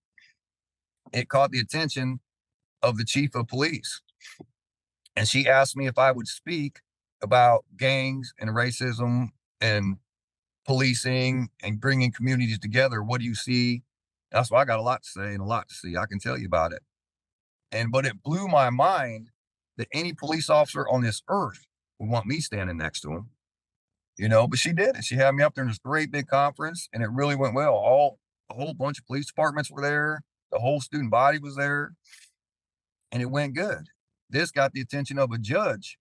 It caught the attention of the chief of police. And she asked me if I would speak about gangs and racism and policing and bringing communities together. What do you see? That's why I got a lot to say and a lot to see. I can tell you about it. But it blew my mind that any police officer on this earth would want me standing next to him, you know, but she did it. She had me up there in this great big conference, and it really went well. A whole bunch of police departments were there. The whole student body was there, and it went good. This got the attention of a judge.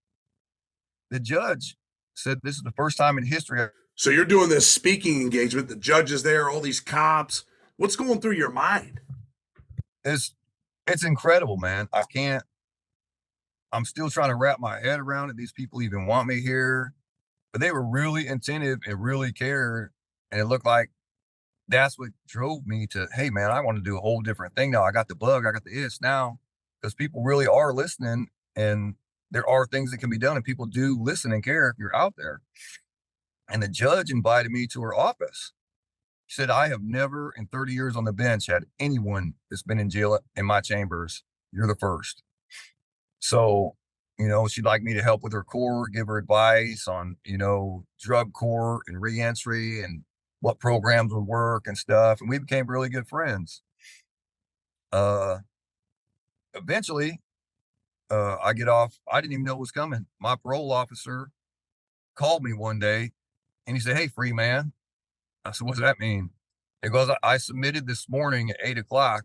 The judge said this is the first time in history. So you're doing this speaking engagement. The judge is there, all these cops. What's going through your mind? It's incredible, man. I'm still trying to wrap my head around it. These people even want me here, but they were really attentive and really cared. And it looked like that's what drove me to, hey man, I want to do a whole different thing now. I got the bug, I got the itch now, because people really are listening, and there are things that can be done, and people do listen and care if you're out there. And the judge invited me to her office. She said, I have never in 30 years on the bench had anyone that's been in jail in my chambers. You're the first. So, you know, she'd like me to help with her court, give her advice on, you know, drug court and reentry and what programs would work and stuff. And we became really good friends. Eventually, I get off. I didn't even know it was coming. My parole officer called me one day and he said, hey, free man. I said, what's that mean? He goes, I submitted this morning at 8:00,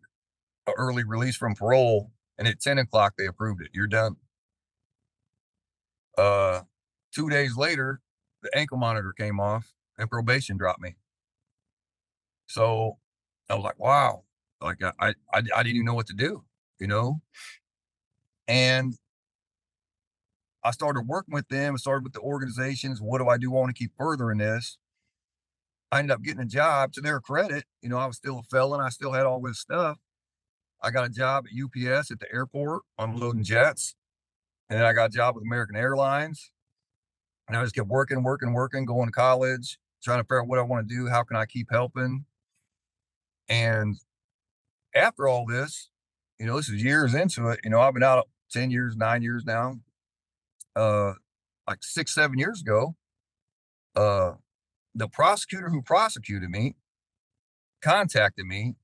an early release from parole. And at 10:00, they approved it. You're done. 2 days later, the ankle monitor came off and probation dropped me. So I was like, wow, like I didn't even know what to do, you know? And I started working with them, started with the organizations. What do I do? I want to keep furthering this. I ended up getting a job. To their credit, you know, I was still a felon. I still had all this stuff. I got a job at UPS at the airport unloading jets. And then I got a job with American Airlines. And I just kept working, going to college, trying to figure out what I want to do. How can I keep helping? And after all this, you know, this is years into it. You know, I've been out 10 years, 9 years now. Like 6, 7 years ago, the prosecutor who prosecuted me contacted me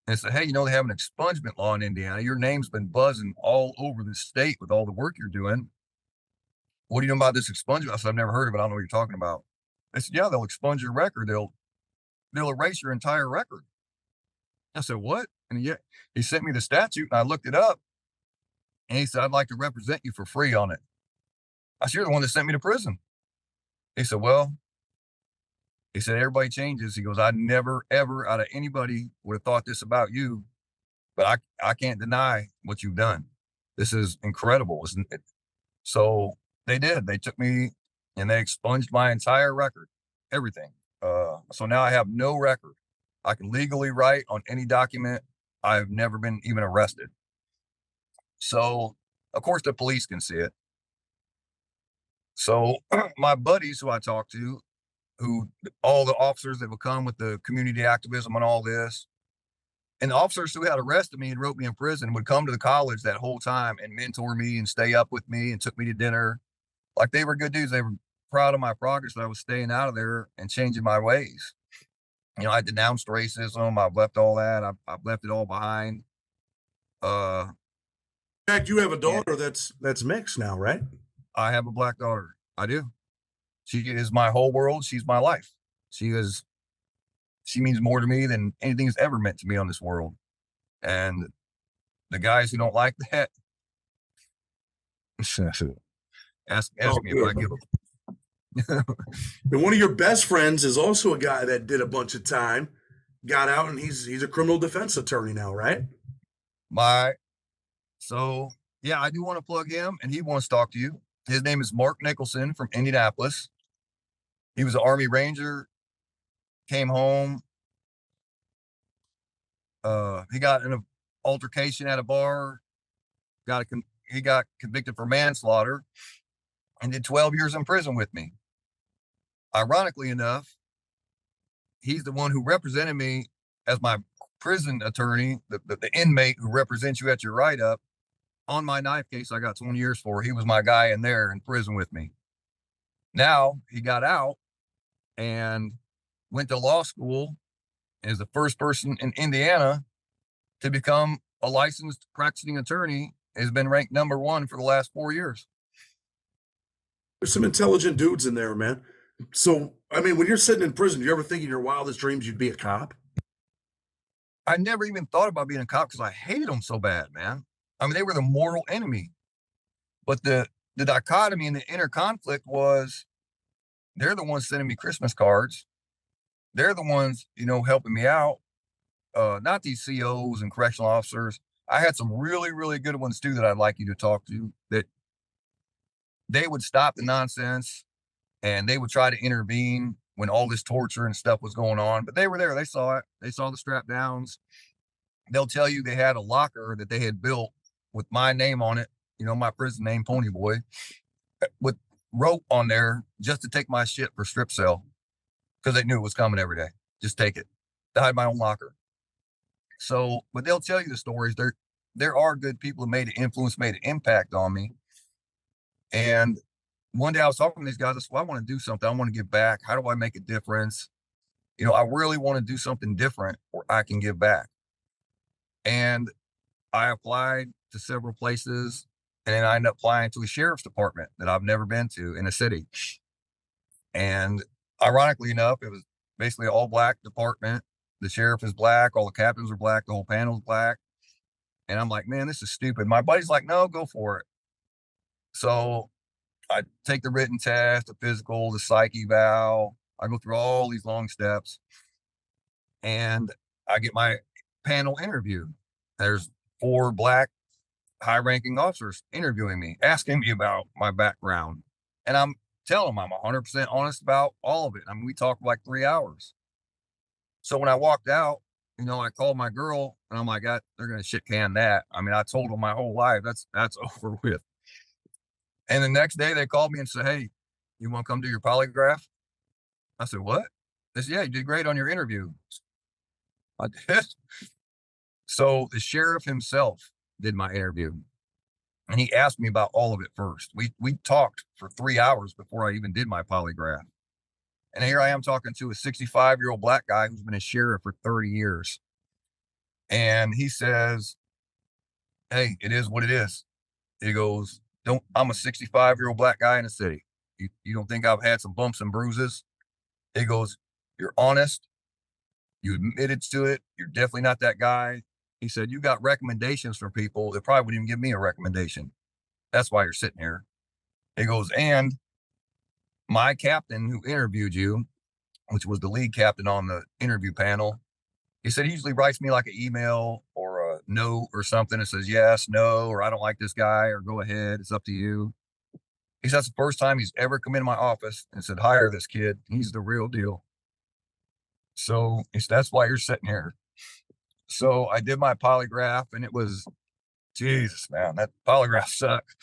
and said, hey, you know, they have an expungement law in Indiana. Your name's been buzzing all over the state with all the work you're doing. What do you know about this expungement? I said, I've never heard of it. I don't know what you're talking about. They said, yeah, they'll expunge your record. They'll erase your entire record. I said, what? And he sent me the statute, and I looked it up. And he said, I'd like to represent you for free on it. I said, you're the one that sent me to prison. He said, well, everybody changes. He goes, I never, ever out of anybody would have thought this about you. but I can't deny what you've done. This is incredible, isn't it? So they did. They took me and they expunged my entire record, everything. So now I have no record. I can legally write on any document. I've never been even arrested. So, of course, the police can see it. So my buddies who I talk to, who all the officers that would come with the community activism and all this, and the officers who had arrested me and wrote me in prison would come to the college that whole time and mentor me and stay up with me and took me to dinner. Like they were good dudes. They were proud of my progress that I was staying out of there and changing my ways. I denounced racism. I've left all that. I've left it all behind. Uh, In fact, you have a and daughter that's mixed now, right? I have a black daughter. I do. She is my whole world. She's my life. She is. She means more to me than anything has ever meant to me on this world. And the guys who don't like that, ask Oh, me if I good. give a. And one of your best friends is also a guy that did a bunch of time, got out, and he's a criminal defense attorney now, right? So yeah, I do want to plug him, and he wants to talk to you. His name is Mark Nicholson from Indianapolis. He was an Army Ranger, came home. He got in an altercation at a bar. He got convicted for manslaughter and did 12 years in prison with me. Ironically enough, he's the one who represented me as my prison attorney, the inmate who represents you at your write-up on my knife case I got 20 years for. He was my guy in there in prison with me. Now he got out and went to law school and is the first person in Indiana to become a licensed practicing attorney, has been ranked #1 for the last 4 years. There's some intelligent dudes in there, man. So, I mean, when you're sitting in prison, do you ever think in your wildest dreams you'd be a cop? I never even thought about being a cop because I hated them so bad, man. I mean, they were the mortal enemy. But the dichotomy and the inner conflict was they're the ones sending me Christmas cards. They're the ones, helping me out. Not these COs and correctional officers. I had some really, really good ones too that I'd like you to talk to, that they would stop the nonsense and they would try to intervene when all this torture and stuff was going on. But they were there. They saw it. They saw the strap downs. They'll tell you they had a locker that they had built with my name on it, my prison name, Pony Boy, with rope on there just to take my shit for strip sale because they knew it was coming every day. Just take it. I had my own locker. So, but they'll tell you the stories. There are good people who made an influence, made an impact on me. And one day I was talking to these guys. I said, well, I want to do something. I want to give back. How do I make a difference? I really want to do something different where I can give back. And I applied to several places, and then I ended up applying to a sheriff's department that I've never been to in a city. And ironically enough, it was basically an all black department. The sheriff is black. All the captains are black. The whole panel's black. And I'm like, man, this is stupid. My buddy's like, no, go for it. So I take the written test, the physical, the psych eval. I go through all these long steps and I get my panel interview. There's 4 black high ranking officers interviewing me, asking me about my background. And I'm telling them I'm 100% honest about all of it. I mean, we talked for like 3 hours. So when I walked out, I called my girl and I'm like, they're going to shit can that. I mean, I told them my whole life that's over with. And the next day they called me and said, hey, you want to come do your polygraph? I said, what? They said, yeah, you did great on your interview. I did. So the sheriff himself did my interview and he asked me about all of it first. We talked for 3 hours before I even did my polygraph. And here I am talking to a 65-year-old black guy who's been a sheriff for 30 years. And he says, hey, it is what it is. He goes, I'm a 65-year-old black guy in the city. You don't think I've had some bumps and bruises? He goes, you're honest. You admitted to it. You're definitely not that guy. He said, you got recommendations from people that probably wouldn't even give me a recommendation. That's why you're sitting here. He goes, and my captain who interviewed you, which was the lead captain on the interview panel, he said he usually writes me like an email or a note or something that says yes, no, or I don't like this guy, or go ahead, it's up to you. He said that's the first time he's ever come into my office and said, hire this kid. He's the real deal. So he said, that's why you're sitting here. So I did my polygraph, and it was, Jesus, man, that polygraph sucked.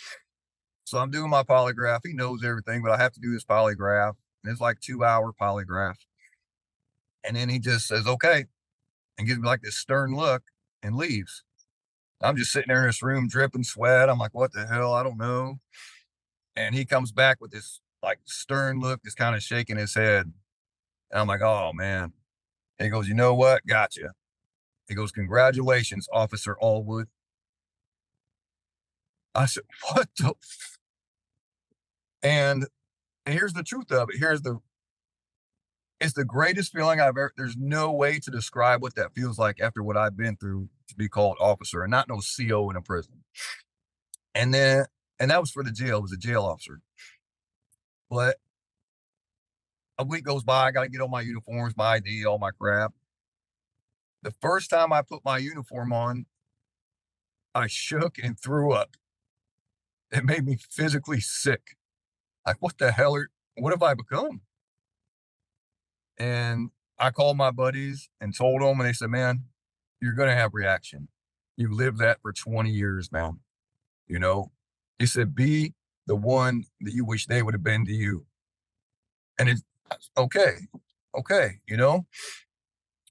So I'm doing my polygraph. He knows everything, but I have to do this polygraph. And it's like 2-hour polygraph. And then he just says, okay, and gives me like this stern look and leaves. I'm just sitting there in this room dripping sweat. I'm like, what the hell? I don't know. And he comes back with this like stern look, just kind of shaking his head. And I'm like, oh man. And he goes, you know what? Gotcha. He goes, congratulations, Officer Allwood. I said, what the? And here's the truth of it. It's the greatest feeling I've ever, there's no way to describe what that feels like after what I've been through to be called officer and not no CO in a prison. And that was for the jail. It was a jail officer. But a week goes by. I got to get all my uniforms, my ID, all my crap. The first time I put my uniform on, I shook and threw up. It made me physically sick. Like, what the hell? What have I become? And I called my buddies and told them, and they said, man, you're going to have reaction. You lived that for 20 years now. You know, he said, be the one that you wish they would have been to you. And it's okay. You know,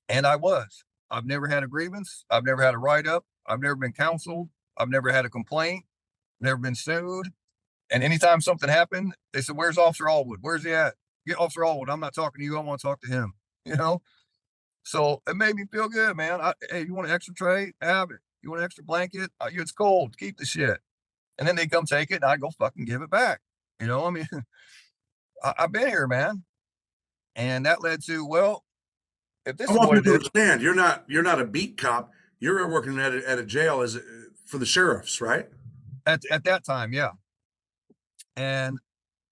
and I was. I've never had a grievance. I've never had a write up. I've never been counseled. I've never had a complaint, never been sued. And anytime something happened, they said, where's Officer Allwood? Where's he at? Get Officer Allwood. I'm not talking to you. I want to talk to him, you know? So it made me feel good, man. Hey, you want an extra tray? Have it. You want an extra blanket? It's cold. Keep the shit. And then they come take it, and I go fucking give it back. You know, I mean, I've been here, man. And that led to, well, if this I is want what people it to is, understand you're not a beat cop. You're working at a jail for the sheriffs, right? at that time, yeah. And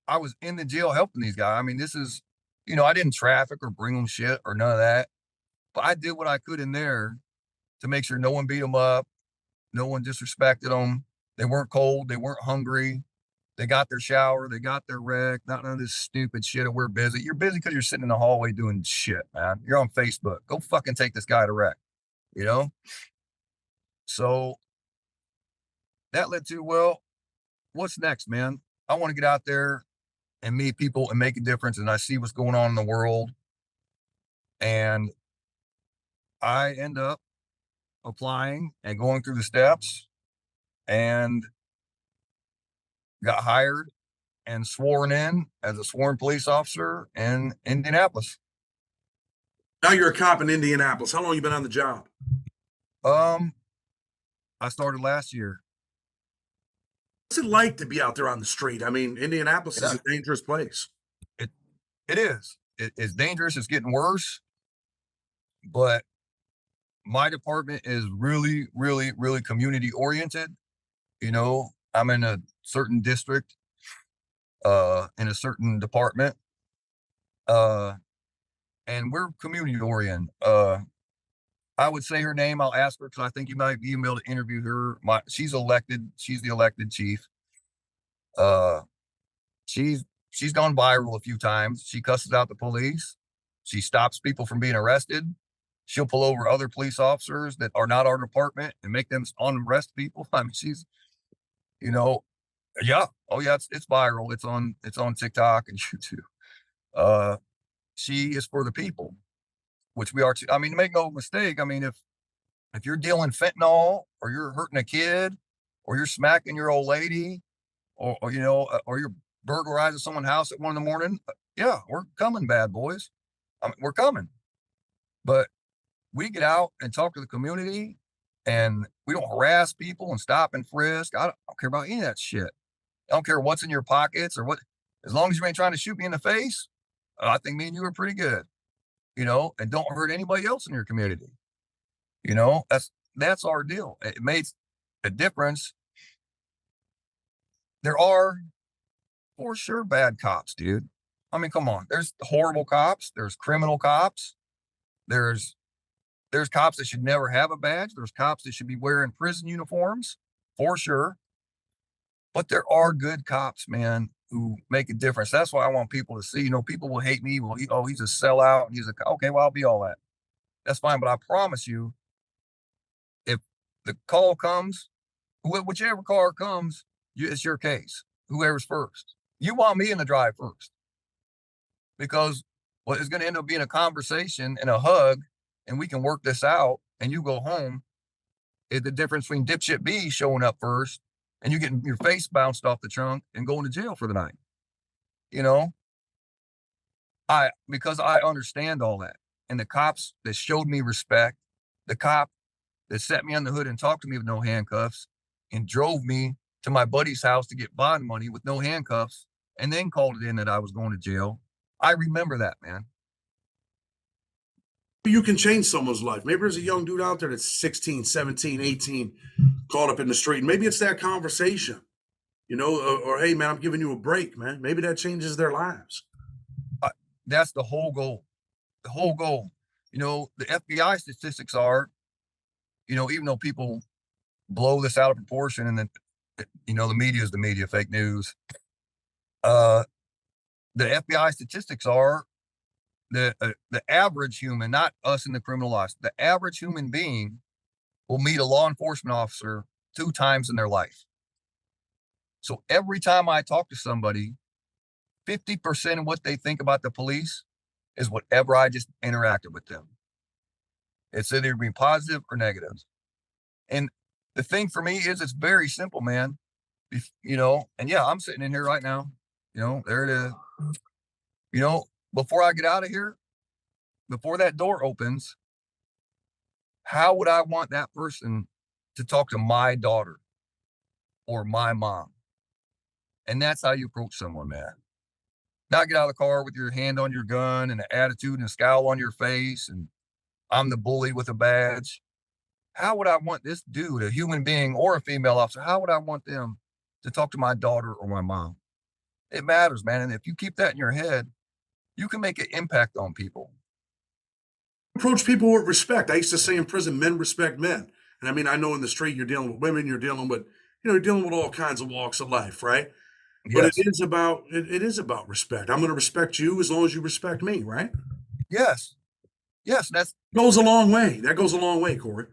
I was in the jail helping these guys. I mean, this is, I didn't traffic or bring them shit or none of that, but I did what I could in there to make sure no one beat them up, no one disrespected them. They weren't cold, they weren't hungry. They got their shower, they got their rec, not none of this stupid shit of we're busy. You're busy because you're sitting in the hallway doing shit, man. You're on Facebook. Go fucking take this guy to rec, you know? So that led to, well, what's next, man? I want to get out there and meet people and make a difference. And I see what's going on in the world. And I end up applying and going through the steps and got hired and sworn in as a sworn police officer in Indianapolis. Now you're a cop in Indianapolis. How long you been on the job? I started last year. What's it like to be out there on the street? I mean, Indianapolis is a dangerous place. It is. It's dangerous. It's getting worse. But my department is really, really, really community oriented. I'm in a certain district, in a certain department, and we're community oriented. I would say her name. I'll ask her because I think you might be able to interview her. She's elected. She's the elected chief. She's gone viral a few times. She cusses out the police. She stops people from being arrested. She'll pull over other police officers that are not our department and make them arrest people. I mean, she's, yeah. Oh yeah, it's viral. It's on TikTok and YouTube. She is for the people, which we are too. I mean, make no mistake. I mean, if you're dealing fentanyl or you're hurting a kid or you're smacking your old lady or you're burglarizing someone's house at 1 a.m, yeah, we're coming, bad boys. I mean, we're coming. But we get out and talk to the community and we don't harass people and stop and frisk. I don't care about any of that shit. I don't care what's in your pockets or what, as long as you ain't trying to shoot me in the face, I think me and you are pretty good, and don't hurt anybody else in your community. That's our deal. It makes a difference. There are for sure bad cops, dude. I mean, come on. There's horrible cops. There's criminal cops. There's There's cops that should never have a badge. There's cops that should be wearing prison uniforms, for sure. But there are good cops, man, who make a difference. That's why I want people to see. People will hate me. Well, he's a sellout. Okay. Well, I'll be all that. That's fine. But I promise you, if the call comes, whichever car comes, it's your case. Whoever's first. You want me in the drive first, because what is going to end up being a conversation and a hug, and we can work this out, and you go home, is the difference between dipshit B showing up first and you getting your face bounced off the trunk and going to jail for the night. Because I understand all that. And the cops that showed me respect, the cop that set me on the hood and talked to me with no handcuffs and drove me to my buddy's house to get bond money with no handcuffs and then called it in that I was going to jail. I remember that, man. You can change someone's life. Maybe there's a young dude out there that's 16, 17, 18, caught up in the street. Maybe it's that conversation, or hey, man, I'm giving you a break, man. Maybe that changes their lives. That's the whole goal. The whole goal. The FBI statistics are, even though people blow this out of proportion and then, the media is the media, fake news. The FBI statistics are the average human, not us in the criminal lives, the average human being will meet a law enforcement officer 2 times in their life. So every time I talk to somebody, 50% of what they think about the police is whatever I just interacted with them. It's either being positive or negative. And the thing for me is it's very simple, man. And yeah, I'm sitting in here right now. There it is. Before I get out of here, before that door opens, how would I want that person to talk to my daughter or my mom? And that's how you approach someone, man. Not get out of the car with your hand on your gun and an attitude and a scowl on your face and I'm the bully with a badge. How would I want this dude, a human being or a female officer, how would I want them to talk to my daughter or my mom? It matters, man. And if you keep that in your head, you can make an impact on people. Approach people with respect. I used to say in prison, men respect men. And I mean, I know in the street you're dealing with women, you're dealing with, you're dealing with all kinds of walks of life, right? But Yes. it is about respect. I'm going to respect you as long as you respect me, right? Yes. Yes. Goes a long way. That goes a long way, Corey.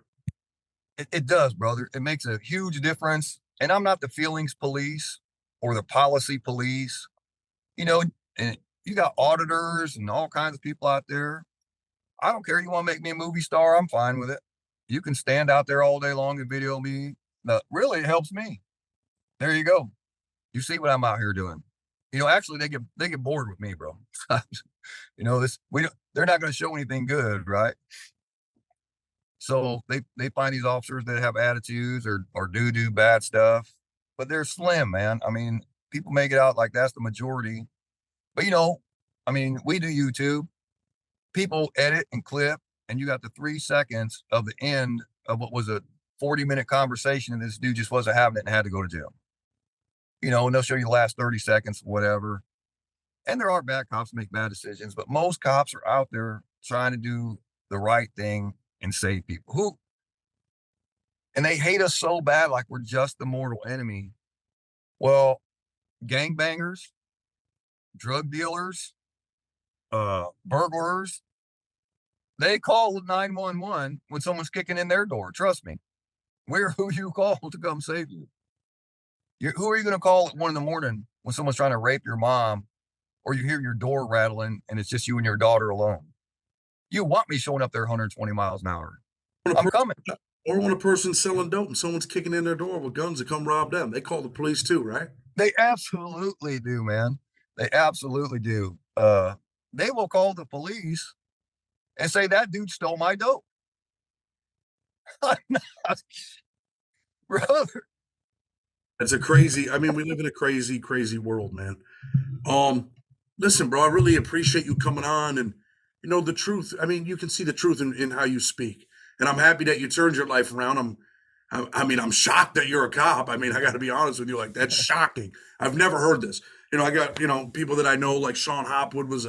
It does, brother. It makes a huge difference. And I'm not the feelings police or the policy police, and you got auditors and all kinds of people out there. I don't care. You want to make me a movie star? I'm fine with it. You can stand out there all day long and video me. No, really, it helps me. There you go. You see what I'm out here doing. Actually they get bored with me, bro. They're not going to show anything good, right? So they find these officers that have attitudes or do bad stuff, but they're slim, man. I mean, people make it out like that's the majority. But we do YouTube. People edit and clip, and you got the 3 seconds of the end of what was a 40-minute conversation, and this dude just wasn't having it and had to go to jail. And they'll show you the last 30 seconds, whatever. And there are bad cops who make bad decisions, but most cops are out there trying to do the right thing and save people. And they hate us so bad, like we're just the mortal enemy. Well, gangbangers, drug dealers, burglars, they call 911 when someone's kicking in their door. Trust me. We're who you call to come save you. Who are you going to call at 1 a.m. when someone's trying to rape your mom or you hear your door rattling and it's just you and your daughter alone? You want me showing up there 120 miles an hour. I'm coming. Or when a person's selling dope and someone's kicking in their door with guns to come rob them, they call the police too, right? They absolutely do, man. They absolutely do. They will call the police and say that dude stole my dope. I'm not, brother. It's we live in a crazy, crazy world, man. Listen, bro, I really appreciate you coming on and the truth. I mean, you can see the truth in how you speak. And I'm happy that you turned your life around. I'm shocked that you're a cop. I got to be honest with you. Like, that's shocking. I've never heard this. I got, people that I know, like Sean Hopwood was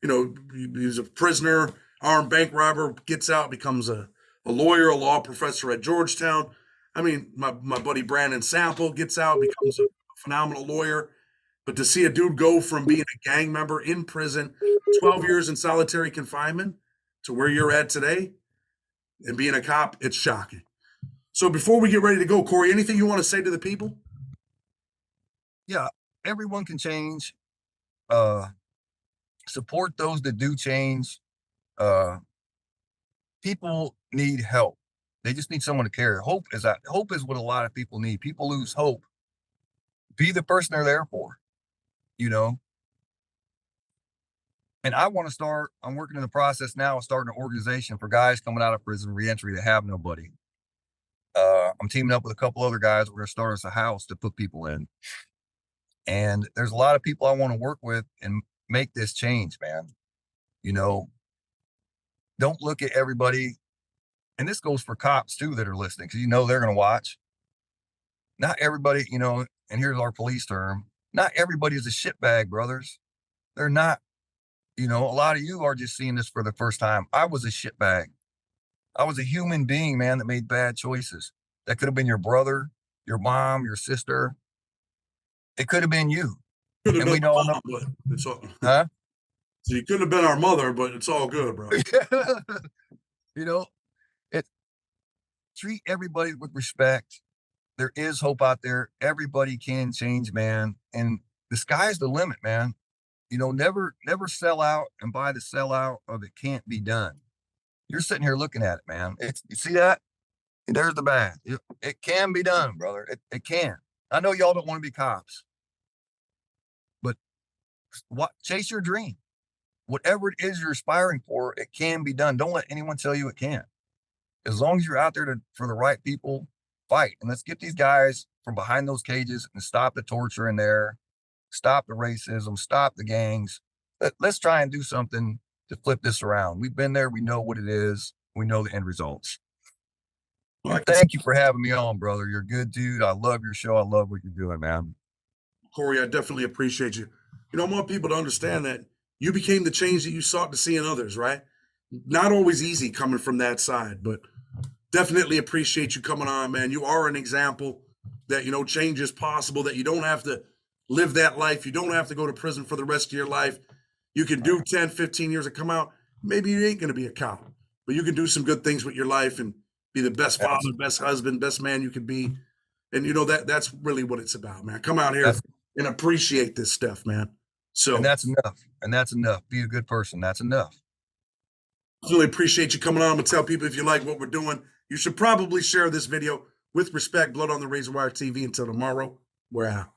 he was a prisoner. armed bank robber, gets out, becomes a lawyer, a law professor at Georgetown. I mean, my buddy Brandon Sample gets out, becomes a phenomenal lawyer. But to see a dude go from being a gang member in prison, 12 years in solitary confinement, to where you're at today and being a cop, it's shocking. So before we get ready to go, Corey, anything you want to say to the people? Yeah, everyone can change. Support those that do change. People need help. They just need someone to care. Hope is what a lot of people need. People lose hope. Be the person they're there for, you know. And I want to start. I'm working in the process now of starting an organization for guys coming out of prison, reentry, that have nobody. I'm teaming up with a couple other guys. We're going to start us a house to put people in. And there's a lot of people I want to work with and make this change, man. You know, don't look at everybody. And this goes for cops too that are listening, because you know they're going to watch. Not everybody, you know, and here's our police term, not everybody is a shitbag, brothers. They're not. You know, a lot of you are just seeing this for the first time. I was a shitbag. I was a human being, man, that made bad choices. That could have been your brother, your mom, your sister. It could have been you. Could have And we been don't my know. mom, but it's all, Huh? so you could have been our mother, but it's all good, bro. You know, it treat everybody with respect. There is hope out there. Everybody can change, man. And the sky's the limit, man. You know, never sell out and buy the sellout of it can't be done. You're sitting here looking at it, man. You see that? There's the bad. It can be done, brother. It can. I know y'all don't want to be cops, but chase your dream. Whatever it is you're aspiring for, it can be done. Don't let anyone tell you it can't. As long as you're out there for the right people, fight. And let's get these guys from behind those cages and stop the torture in there. Stop the racism, stop the gangs. Let's try and do something to flip this around. We've been there. We know what it is. We know the end results. Well, thank you for having me on, brother. You're a good dude. I love your show. I love what you're doing, man. Corey, I definitely appreciate you. You know, I want people to understand that you became the change that you sought to see in others, right? Not always easy coming from that side, but definitely appreciate you coming on, man. You are an example that, you know, change is possible, that you don't have to live that life. You don't have to go to prison for the rest of your life. You can do 10, 15 years and come out. Maybe you ain't going to be a cop, but you can do some good things with your life and be the best father, best husband, best man you can be. And, you know, that's really what it's about, man. Come out here and appreciate this stuff, man. So, and that's enough. And that's enough. Be a good person. That's enough. Really appreciate you coming on. I'm going to tell people, if you like what we're doing, you should probably share this video. With respect, Blood on the Razor Wire TV. Until tomorrow, we're out.